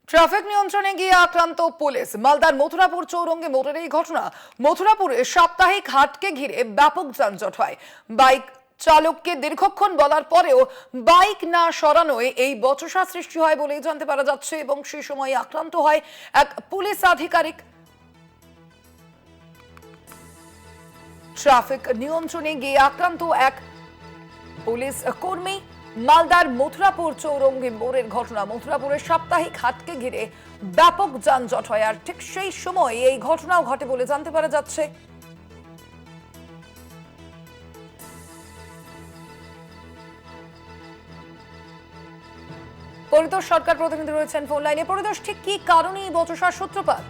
Traffic নিয়ন্ত্রণে গিয়ে আক্রান্ত পুলিশ। মালদার মথুরাপুর চৌরঙ্গে মোড়ের এই ঘটনা। মথুরাপুরে সাপ্তাহিক হাটকে ঘিরে ব্যাপক যানজট হয়। বাইক চালককে দীর্ঘক্ষণ বলার পরেও বাইক না সরানোয় এই বচসা সৃষ্টি হয় বলেই জানতে পারা যাচ্ছে, এবং সেই সময় আক্রান্ত হয় এক পুলিশ আধিকারিক। ট্রাফিক নিয়ন্ত্রণে গিয়ে আক্রান্ত এক পুলিশ কর্মী। মালদার মথুরাপুর চৌরঙ্গি মোড়ের ঘটনা। মথুরাপুরের সাপ্তাহিক হাটকে ঘিরে ব্যাপক যানজট হয়, আর ঠিক সেই সময় এই ঘটনাও ঘটে বলে জানতে পারা যাচ্ছে। পরিতোষ সরকার প্রতিনিধি রয়েছেন ফোন লাইনে। পরিতোষ, ঠিক কি কারণে এই বচসার সূত্রপাত?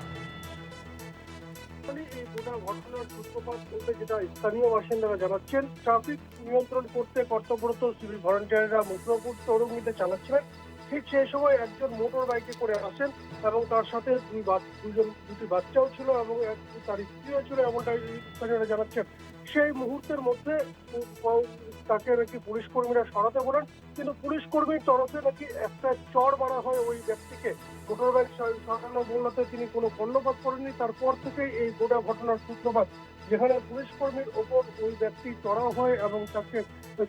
এই গোটা ঘটনার সূত্রপাত বলতে যেটা স্থানীয় বাসিন্দারা জানাচ্ছেন, ট্রাফিক নিয়ন্ত্রণ করতে কর্তব্যরত সিভিল ভলান্টিয়াররা মথুরাপুর চৌরঙ্গিতে চালাচ্ছিলেন। ঠিক সেই সময় একজন মোটর বাইকে করে আসেন এবং তার সাথে দুটি বাচ্চাও ছিল এবং তার স্ত্রীও ছিল, এমনটা স্থানীয়রা জানাচ্ছেন। সেই মুহূর্তের মধ্যে তাকে নাকি পুলিশ কর্মীরা সরাতে বলেন, কিন্তু পুলিশ কর্মীর তরফে নাকি একটা চড় মারা হয় ওই ব্যক্তিকে। মোটর বাইক সরানো বলতে তিনি কোনো কর্ণপাত করেননি। তারপর থেকেই এই গোটা ঘটনার সূত্রপাত, যেখানে পুলিশ কর্মীর ওপর ওই ব্যক্তি চড়াও হয় এবং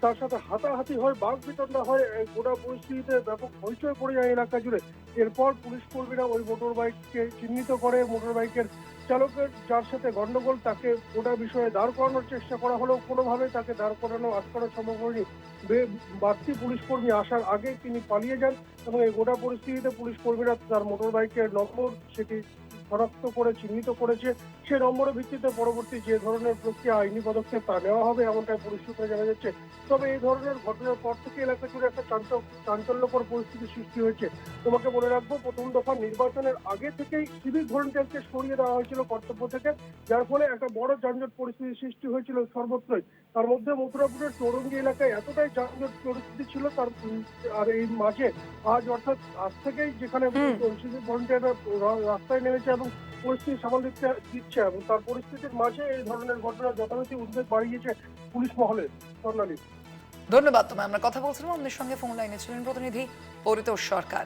তার সাথে হাতাহাতি হয়, বাক বিতণ্ডা হয়। এই গোটা পরিস্থিতিতে ব্যাপক হইচই পড়ে যায় এলাকা জুড়ে। এরপর পুলিশ কর্মীরা ওই মোটর বাইককে চিহ্নিত করে মোটর বাইকের চালকের যার সাথে গন্ডগোল, তাকে গোটা বিষয়ে দাঁড় করানোর চেষ্টা করা হলেও কোনোভাবেই তাকে দাঁড় করানো আটকানো সম্ভব হয়নি। বাড়তি পুলিশ কর্মী আসার আগে তিনি পালিয়ে যান এবং এই গোটা পরিস্থিতিতে পুলিশ কর্মীরা তার মোটর বাইকের নম্বর সেটি শনাক্ত করে চিহ্নিত করেছে। সেই নম্বরের ভিত্তিতে পরবর্তী যে ধরনের প্রক্রিয়া আইনি পদক্ষেপ তা নেওয়া হবে, এমনটাই পুলিশ সূত্রে জানা যাচ্ছে। তবে এই ধরনের ঘটনার পর থেকে এলাকা জুড়ে একটা চাঞ্চল্যকর পরিস্থিতি সৃষ্টি হয়েছে। তোমাকে বলে রাখবো, প্রথম দফা নির্বাচনের আগে থেকেই সিভিক ভলান্টিয়ারকে সরিয়ে দেওয়া হয়েছিল কর্তব্য থেকে, যার ফলে একটা বড় যানজট পরিস্থিতি সৃষ্টি হয়েছিল সর্বত্রই। তার মধ্যে মথুরাপুরের চৌরঙ্গি এলাকায় এতটাই যানজট পরিস্থিতি ছিল আর এই মাঝে আজ থেকেই যেখানে সিভিক ভলান্টিয়াররা রাস্তায় নেমেছে এবং পরিস্থিতি সামাল দিচ্ছে, এবং তার পরিস্থিতির মাঝে এই ধরনের ঘটনা যথারীতি উদ্বেগ বাড়িয়েছে পুলিশ মহলে। স্বর্ণালী, ধন্যবাদ তোমায়। আমরা কথা বলছিলাম, আমাদের সঙ্গে ফোন লাইনে ছিলেন প্রতিনিধি পরিতোষ সরকার।